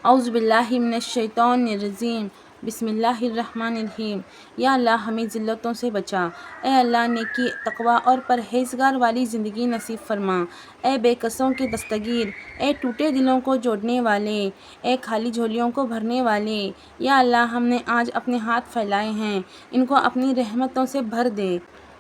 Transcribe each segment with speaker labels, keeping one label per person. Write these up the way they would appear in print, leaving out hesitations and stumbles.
Speaker 1: اعوذ باللہ من الشیطان الرجیم، بسم اللہ الرحمن الرحیم۔ یا اللہ ہمیں ذلتوں سے بچا، اے اللہ نیکی، تقوی اور پرہیزگار والی زندگی نصیب فرما، اے بے کسوں کے دستگیر، اے ٹوٹے دلوں کو جوڑنے والے، اے خالی جھولیوں کو بھرنے والے۔ یا اللہ ہم نے آج اپنے ہاتھ پھیلائے ہیں، ان کو اپنی رحمتوں سے بھر دے۔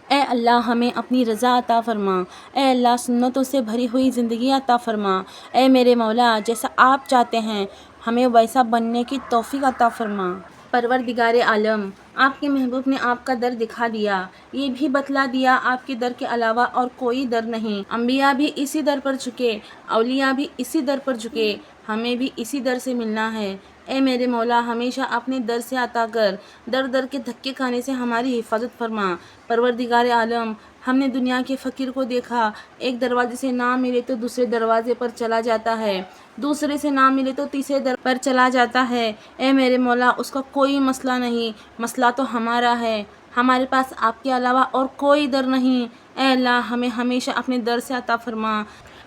Speaker 1: اے اللہ ہمیں اپنی رضا عطا فرما، اے اللہ سنتوں سے بھری ہوئی زندگی عطا فرما، اے میرے مولا جیسا آپ چاہتے ہیں ہمیں ویسا بننے کی توفیق عطا فرما۔ پروردگار عالم، آپ کے محبوب نے آپ کا در دکھا دیا، یہ بھی بتلا دیا آپ کے در کے علاوہ اور کوئی در نہیں۔ انبیاء بھی اسی در پر جھکے، اولیاء بھی اسی در پر جھکے، ہمیں بھی اسی در سے ملنا ہے۔ اے میرے مولا ہمیشہ اپنے در سے عطا کر، در در کے دھکے کھانے سے ہماری حفاظت فرما۔ پروردگار عالم، ہم نے دنیا کے فقیر کو دیکھا، ایک دروازے سے نہ ملے تو دوسرے دروازے پر چلا جاتا ہے، دوسرے سے نہ ملے تو تیسرے در پر چلا جاتا ہے۔ اے میرے مولا اس کا کوئی مسئلہ نہیں، مسئلہ تو ہمارا ہے، ہمارے پاس آپ کے علاوہ اور کوئی در نہیں۔ اے اللہ ہمیں ہمیشہ اپنے در سے عطا فرما۔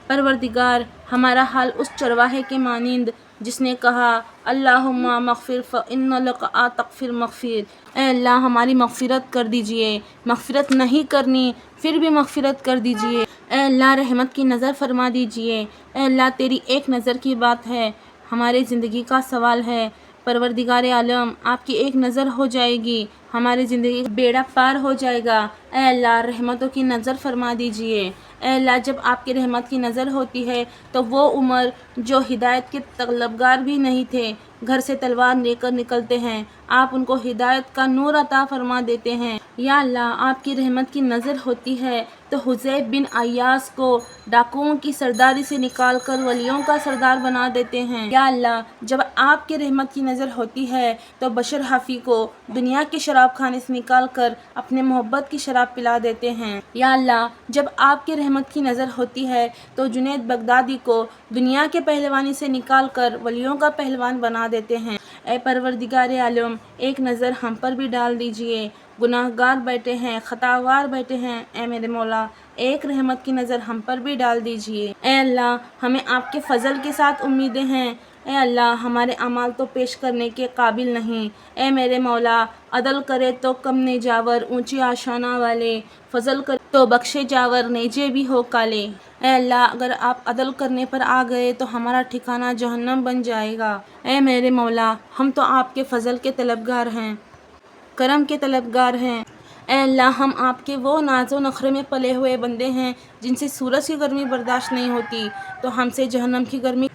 Speaker 1: پروردگار ہمارا حال اس چرواہے کے مانند جس نے کہا اللہم مغفر فإن لک تغفر مغفر، اے اللہ ہماری مغفرت کر دیجئے، مغفرت نہیں کرنی پھر بھی مغفرت کر دیجئے، اے اللہ رحمت کی نظر فرما دیجئے، اے اللہ تیری ایک نظر کی بات ہے، ہماری زندگی کا سوال ہے۔ پروردگار عالم آپ کی ایک نظر ہو جائے گی، ہماری زندگی کا بیڑا پار ہو جائے گا، اے اللہ رحمتوں کی نظر فرما دیجئے۔ اے اللہ جب آپ کی رحمت کی نظر ہوتی ہے تو وہ عمر جو ہدایت کے طلبگار بھی نہیں تھے، گھر سے تلوار لے کر نکلتے ہیں، آپ ان کو ہدایت کا نور عطا فرما دیتے ہیں۔ یا اللہ آپ کی رحمت کی نظر ہوتی ہے تو حذیف بن ایاس کو ڈاکوؤں کی سرداری سے نکال کر ولیوں کا سردار بنا دیتے ہیں۔ یا اللہ جب آپ کی رحمت کی نظر ہوتی ہے تو بشر حفیع کو دنیا کے شراب خانے سے نکال کر اپنے محبت کی شراب پلا دیتے ہیں۔ یا اللہ جب آپ کی رحمت کی نظر ہوتی ہے تو جنید بغدادی کو دنیا کے پہلوانی سے نکال کر ولیوں کا پہلوان بنا دیتے ہیں۔ اے پروردگار عالم ایک نظر ہم پر بھی ڈال دیجئے، گناہگار بیٹھے ہیں، خطاوار بیٹھے ہیں، اے میرے مولا ایک رحمت کی نظر ہم پر بھی ڈال دیجئے۔ اے اللہ ہمیں آپ کے فضل کے ساتھ امیدیں ہیں، اے اللہ ہمارے اعمال تو پیش کرنے کے قابل نہیں، اے میرے مولا عدل کرے تو کم نیجاور اونچی آشانہ والے، فضل کرے تو بخشے جاور نیجے بھی ہو کالے۔ اے اللہ اگر آپ عدل کرنے پر آ گئے تو ہمارا ٹھکانہ جہنم بن جائے گا، اے میرے مولا ہم تو آپ کے فضل کے طلبگار ہیں، کرم کے طلبگار ہیں، اے اللہ ہم آپ کے وہ ناز و نخرے میں پلے ہوئے بندے ہیں جن سے سورج کی گرمی برداشت نہیں ہوتی تو ہم سے جہنم کی گرمی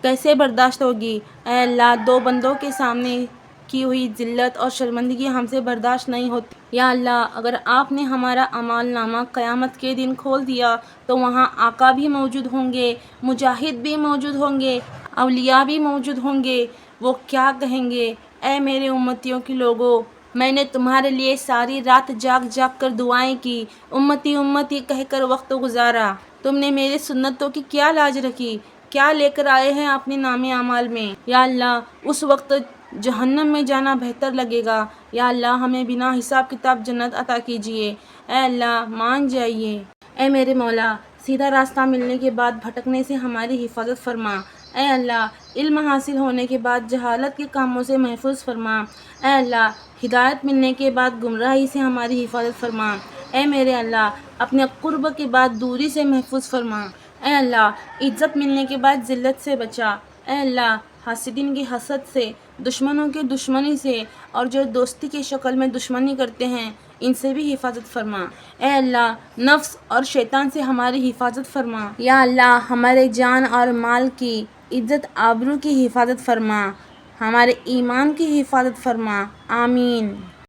Speaker 1: کیسے برداشت ہوگی۔ اے اللہ دو بندوں کے سامنے کی ہوئی ذلت اور شرمندگی ہم سے برداشت نہیں ہوتی۔ یا اللہ اگر آپ نے ہمارا اعمال نامہ قیامت کے دن کھول دیا تو وہاں آقا بھی موجود ہوں گے، مجاہد بھی موجود ہوں گے، اولیاء بھی موجود ہوں گے، وہ کیا کہیں گے اے میرے امتیوں کے لوگوں، میں نے تمہارے لیے ساری رات جاگ جاگ کر دعائیں کی، امتی امتی کہہ کر وقت گزارا، تم نے میرے سنتوں کی کیا لاج رکھی، کیا لے کر آئے ہیں اپنے نامے اعمال میں۔ یا اللہ اس وقت جہنم میں جانا بہتر لگے گا۔ یا اللہ ہمیں بنا حساب کتاب جنت عطا کیجئے، اے اللہ مان جائیے۔ اے میرے مولا سیدھا راستہ ملنے کے بعد بھٹکنے سے ہماری حفاظت فرما، اے اللہ علم حاصل ہونے کے بعد جہالت کے کاموں سے محفوظ فرما، اے اللہ ہدایت ملنے کے بعد گمراہی سے ہماری حفاظت فرما، اے میرے اللہ اپنے قرب کے بعد دوری سے محفوظ فرما، اے اللہ عزت ملنے کے بعد ذلت سے بچا، اے اللہ حاسدین کی حسد سے، دشمنوں کی دشمنی سے اور جو دوستی کی شکل میں دشمنی کرتے ہیں ان سے بھی حفاظت فرما، اے اللہ نفس اور شیطان سے ہماری حفاظت فرما۔ یا اللہ ہمارے جان اور مال کی، عزت آبرو کی حفاظت فرما، ہمارے ایمان کی حفاظت فرما، آمین۔